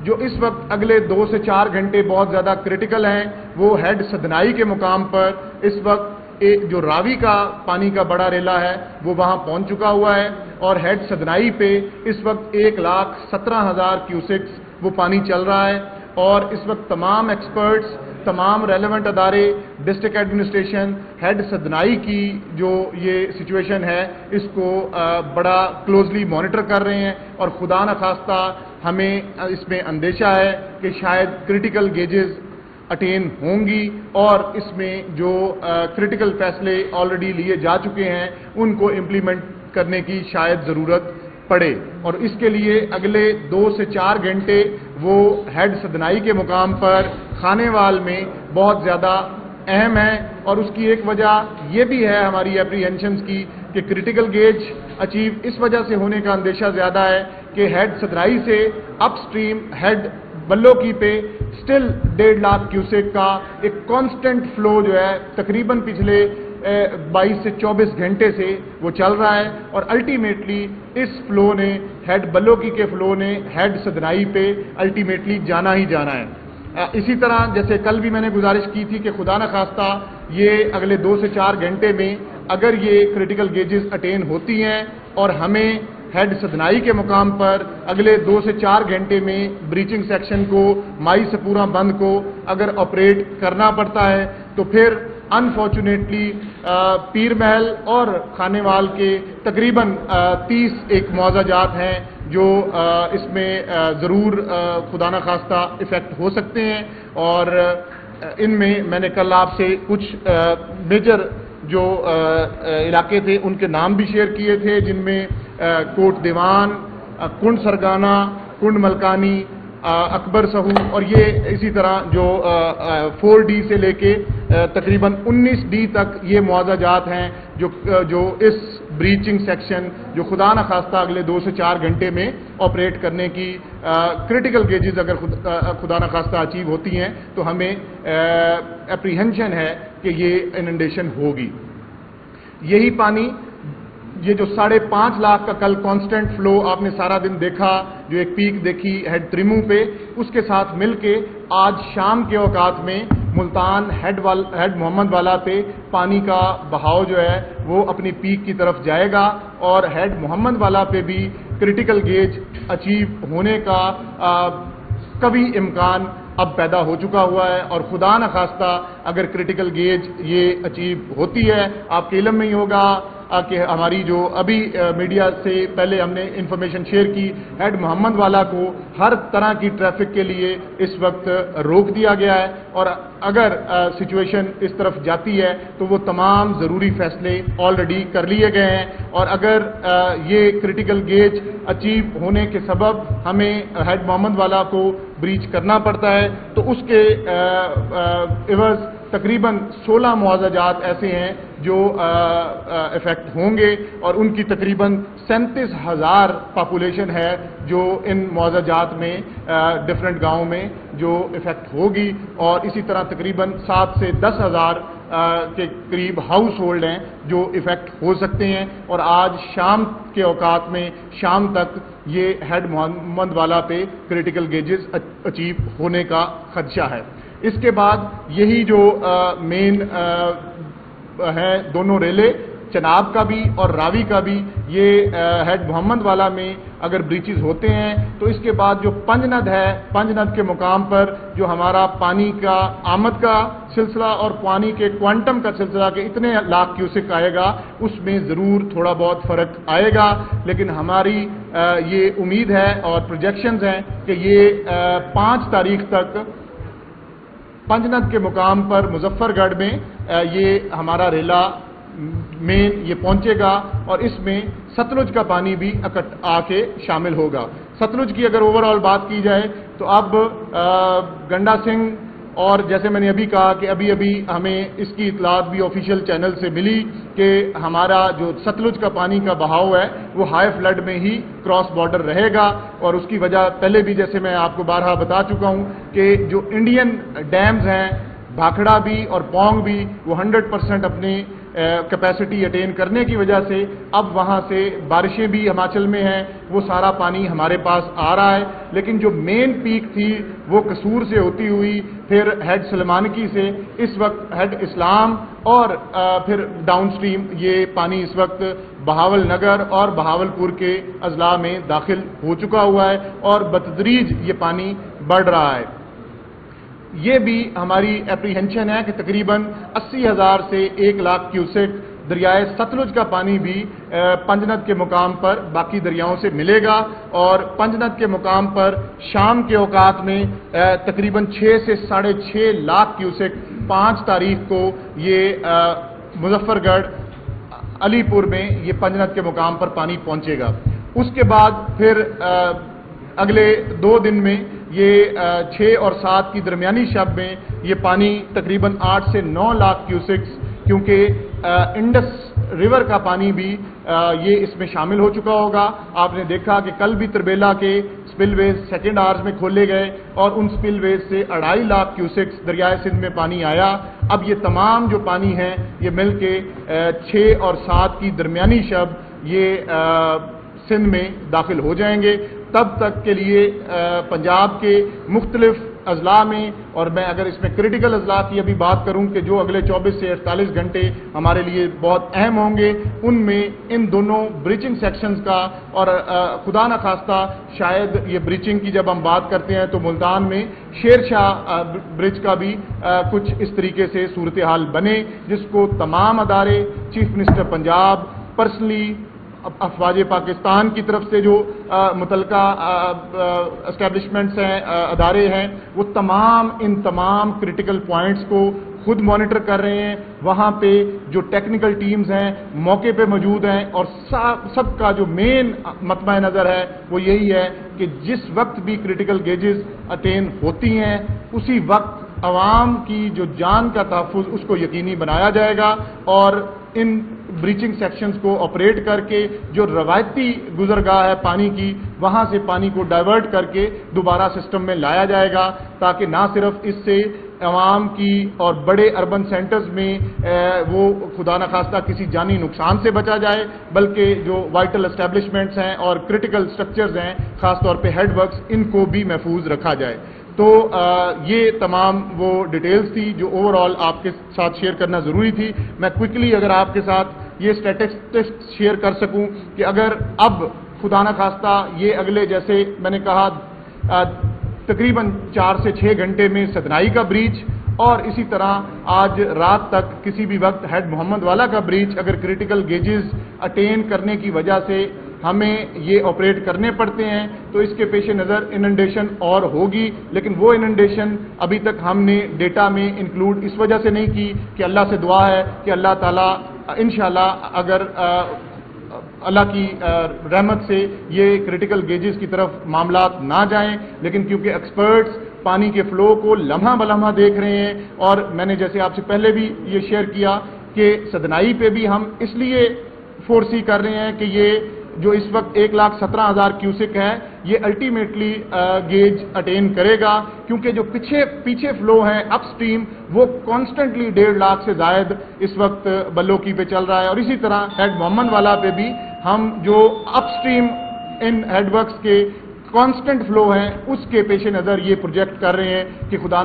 جو اس وقت اگلے 2 سے 4 گھنٹے بہت زیادہ کرٹیکل ہیں وہ ہیڈ سدنائی کے مقام پر اس وقت جو راوی کا پانی کا بڑا ریلا ہے وہ وہاں پہنچ چکا ہوا ہے، اور ہیڈ سدنائی پہ اس وقت 1,17,000 کیوسکس وہ پانی چل رہا ہے، اور اس وقت تمام ایکسپرٹس، تمام ریلیونٹ ادارے، ڈسٹرکٹ ایڈمنسٹریشن، ہیڈ سدنائی کی جو یہ سچویشن ہے اس کو بڑا کلوزلی مانیٹر کر رہے ہیں، اور خدا نخواستہ ہمیں اس میں اندیشہ ہے کہ شاید کرٹیکل گیجز اٹین ہوں گی، اور اس میں جو کرٹیکل فیصلے آلریڈی لیے جا چکے ہیں ان کو امپلیمنٹ کرنے کی شاید ضرورت پڑے، اور اس کے لیے اگلے 2 سے 4 گھنٹے وہ ہیڈ سدنائی کے مقام پر خانے وال میں بہت زیادہ اہم ہے، اور اس کی ایک وجہ یہ بھی ہے ہماری اپریہنشنز کی کہ کرٹیکل گیج اچیو اس وجہ سے ہونے کا اندیشہ زیادہ ہے کہ ہیڈ سدنائی سے اپ سٹریم ہیڈ بلوکی پہ سٹل 1.5 لاکھ کیوسیک کا ایک کانسٹنٹ فلو جو ہے تقریباً پچھلے 22 سے 24 گھنٹے سے وہ چل رہا ہے، اور الٹیمیٹلی اس فلو نے ہیڈ بلوکی کے فلو نے ہیڈ سدنائی پہ الٹیمیٹلی جانا ہی جانا ہے۔ اسی طرح جیسے کل بھی میں نے گزارش کی تھی کہ خدا نخواستہ یہ اگلے 2 سے 4 گھنٹے میں اگر یہ کرٹیکل گیجز اٹین ہوتی ہیں اور ہمیں ہیڈ سدنائی کے مقام پر اگلے 2 سے 4 گھنٹے میں بریچنگ سیکشن کو مائی سپورہ بند کو اگر آپریٹ کرنا پڑتا ہے تو پھر انفارچونیٹلی پیر محل اور خانے وال کے تقریباً 30 ایک معاوضہ جات ہیں جو اس میں ضرور خدا نخواستہ افیکٹ ہو سکتے ہیں، اور ان میں نے کل آپ سے کچھ میجر جو علاقے تھے ان کے نام بھی شیئر کیے تھے، جن میں کوٹ دیوان، کنڈ سرگانہ، کنڈ ملکانی، اکبر سہو، اور یہ اسی طرح جو 4D سے لے کے تقریباً 19D تک یہ معاوضہ جات ہیں جو اس بریچنگ سیکشن جو خدا نخواستہ اگلے 2 سے 4 گھنٹے میں آپریٹ کرنے کی کرٹیکل گیجز اگر خدا نخواستہ اچیو ہوتی ہیں تو ہمیں اپریہنشن ہے کہ یہ اننڈیشن ہوگی۔ یہی پانی یہ جو 5.5 لاکھ کا کل کانسٹنٹ فلو آپ نے سارا دن دیکھا، جو ایک پیک دیکھی ہیڈ تریمو پہ، اس کے ساتھ مل کے آج شام کے اوقات میں ملتان ہیڈ محمد والا پہ پانی کا بہاؤ جو ہے وہ اپنی پیک کی طرف جائے گا، اور ہیڈ محمد والا پہ بھی کرٹیکل گیج اچیو ہونے کا کبھی امکان اب پیدا ہو چکا ہوا ہے، اور خدا نخواستہ اگر کرٹیکل گیج یہ اچیو ہوتی ہے، آپ کے علم میں ہی ہوگا کہ ہماری جو ابھی میڈیا سے پہلے ہم نے انفارمیشن شیئر کی، ہیڈ محمد والا کو ہر طرح کی ٹریفک کے لیے اس وقت روک دیا گیا ہے، اور اگر سچویشن اس طرف جاتی ہے تو وہ تمام ضروری فیصلے آلریڈی کر لیے گئے ہیں، اور اگر یہ کرٹیکل گیج اچیو ہونے کے سبب ہمیں ہیڈ محمد والا کو بریچ کرنا پڑتا ہے تو اس کے عوض تقریباً 16 معاوضہ جات ایسے ہیں جو افیکٹ ہوں گے، اور ان کی تقریباً 37,000 پاپولیشن ہے جو ان معاوضہ جات میں ڈفرینٹ گاؤں میں جو افیکٹ ہوگی، اور اسی طرح تقریباً 7 سے 10,000 کے قریب ہاؤس ہولڈ ہیں جو افیکٹ ہو سکتے ہیں، اور آج شام کے اوقات میں شام تک یہ ہیڈ محمد والا پہ کرٹیکل گیجز اچیو ہونے کا خدشہ ہے۔ اس کے بعد یہی جو مین ہے دونوں ریلے چناب کا بھی اور راوی کا بھی، یہ ہیڈ محمد والا میں اگر بریچز ہوتے ہیں تو اس کے بعد جو پنجند ہے، پنجند کے مقام پر جو ہمارا پانی کا آمد کا سلسلہ اور پانی کے کوانٹم کا سلسلہ کہ اتنے لاکھ کیوسک آئے گا، اس میں ضرور تھوڑا بہت فرق آئے گا، لیکن ہماری یہ امید ہے اور پروجیکشنز ہیں کہ یہ 5 تاریخ تک پنجند کے مقام پر مظفر گڑھ میں یہ ہمارا ریلا مین یہ پہنچے گا، اور اس میں ستلج کا پانی بھی آ کے شامل ہوگا۔ ستلج کی اگر اوور آل بات کی جائے تو اب گنڈا سنگھ، اور جیسے میں نے ابھی کہا کہ ابھی ہمیں اس کی اطلاعات بھی آفیشیل چینل سے ملی کہ ہمارا جو ستلج کا پانی کا بہاؤ ہے وہ ہائی فلڈ میں ہی کراس بارڈر رہے گا، اور اس کی وجہ پہلے بھی جیسے میں آپ کو بارہا بتا چکا ہوں کہ جو انڈین ڈیمز ہیں بھاکھڑا بھی اور پونگ بھی وہ 100% اپنے کیپیسٹی اٹین کرنے کی وجہ سے اب وہاں سے بارشیں بھی ہماچل میں ہیں، وہ سارا پانی ہمارے پاس آ رہا ہے، لیکن جو مین پیک تھی وہ قصور سے ہوتی ہوئی پھر ہیڈ سلمانکی سے اس وقت ہیڈ اسلام اور پھر ڈاؤن سٹریم یہ پانی اس وقت بہاول نگر اور بہاولپور کے اضلاع میں داخل ہو چکا ہوا ہے اور بتدریج یہ پانی بڑھ رہا ہے۔ یہ بھی ہماری اپریہنشن ہے کہ تقریباً 80,000 سے 1 لاکھ کیوسک دریائے ستلج کا پانی بھی پنجنت کے مقام پر باقی دریاؤں سے ملے گا، اور پنجنت کے مقام پر شام کے اوقات میں تقریباً 6 سے 6.5 لاکھ کیوسک 5 تاریخ کو یہ مظفر گڑھ علی پور میں یہ پنجنت کے مقام پر پانی پہنچے گا۔ اس کے بعد پھر اگلے 2 دن میں یہ 6 اور 7 کی درمیانی شب میں یہ پانی تقریباً 8 سے 9 لاکھ کیوسکس، کیونکہ انڈس ریور کا پانی بھی یہ اس میں شامل ہو چکا ہوگا۔ آپ نے دیکھا کہ کل بھی تربیلا کے سپل ویز سیکنڈ آورز میں کھولے گئے اور ان سپل ویز سے 2.5 لاکھ کیوسکس دریائے سندھ میں پانی آیا۔ اب یہ تمام جو پانی ہے یہ مل کے 6 اور 7 کی درمیانی شب یہ سندھ میں داخل ہو جائیں گے۔ تب تک کے لیے پنجاب کے مختلف اضلاع میں، اور میں اگر اس میں کرٹیکل اضلاع کی ابھی بات کروں کہ جو اگلے 24 سے 48 گھنٹے ہمارے لیے بہت اہم ہوں گے، ان میں ان دونوں بریچنگ سیکشنز کا، اور خدا نخواستہ شاید یہ بریچنگ کی جب ہم بات کرتے ہیں تو ملتان میں شیر شاہ برج کا بھی کچھ اس طریقے سے صورتحال بنے جس کو تمام ادارے، چیف منسٹر پنجاب پرسنلی، افواج پاکستان کی طرف سے جو متعلقہ اسٹیبلشمنٹس ہیں، ادارے ہیں، وہ ان تمام کرٹیکل پوائنٹس کو خود مانیٹر کر رہے ہیں۔ وہاں پہ جو ٹیکنیکل ٹیمز ہیں موقع پہ موجود ہیں، اور سب کا جو مین مطمع نظر ہے وہ یہی ہے کہ جس وقت بھی کرٹیکل گیجز اٹین ہوتی ہیں اسی وقت عوام کی جو جان کا تحفظ اس کو یقینی بنایا جائے گا، اور ان بریچنگ سیکشنز کو آپریٹ کر کے جو روایتی گزرگاہ ہے پانی کی، وہاں سے پانی کو ڈائیورٹ کر کے دوبارہ سسٹم میں لایا جائے گا، تاکہ نہ صرف اس سے عوام کی اور بڑے اربن سینٹرز میں وہ خدا نخواستہ کسی جانی نقصان سے بچا جائے، بلکہ جو وائٹل اسٹیبلشمنٹس ہیں اور کرٹیکل سٹرکچرز ہیں خاص طور پہ ہیڈ ورکس، ان کو بھی محفوظ رکھا جائے۔ تو یہ تمام وہ ڈیٹیلز تھی جو اوور آل آپ کے ساتھ شیئر کرنا ضروری تھی۔ میں کوئکلی اگر آپ کے ساتھ یہ اسٹیٹسٹکس شیئر کر سکوں کہ اگر اب خدا نخواستہ یہ اگلے، جیسے میں نے کہا، تقریباً 4 سے 6 گھنٹے میں ستنائی کا بریچ، اور اسی طرح آج رات تک کسی بھی وقت ہیڈ محمد والا کا بریچ اگر کرٹیکل گیجز اٹین کرنے کی وجہ سے ہمیں یہ آپریٹ کرنے پڑتے ہیں تو اس کے پیش نظر اننڈیشن اور ہوگی، لیکن وہ اننڈیشن ابھی تک ہم نے ڈیٹا میں انکلوڈ اس وجہ سے نہیں کی کہ اللہ سے دعا ہے کہ اللہ تعالیٰ انشاءاللہ اگر اللہ کی رحمت سے یہ کرٹیکل گیجز کی طرف معاملات نہ جائیں، لیکن کیونکہ ایکسپرٹس پانی کے فلو کو لمحہ بلمحہ دیکھ رہے ہیں، اور میں نے جیسے آپ سے پہلے بھی یہ شیئر کیا کہ سدنائی پہ بھی ہم اس لیے فورسی کر رہے ہیں کہ یہ جو اس وقت 1,17,000 کیوسک ہے یہ الٹیمیٹلی گیج اٹین کرے گا، کیونکہ جو پیچھے فلو ہیں اپ سٹریم وہ کانسٹنٹلی 1.5 لاکھ سے زائد اس وقت بلوکی پہ چل رہا ہے، اور اسی طرح ہیڈ محمد والا پہ بھی ہم جو اپ سٹریم ان ہیڈ ورکس کے کانسٹنٹ فلو ہیں اس کے پیش نظر یہ پروجیکٹ کر رہے ہیں کہ خدا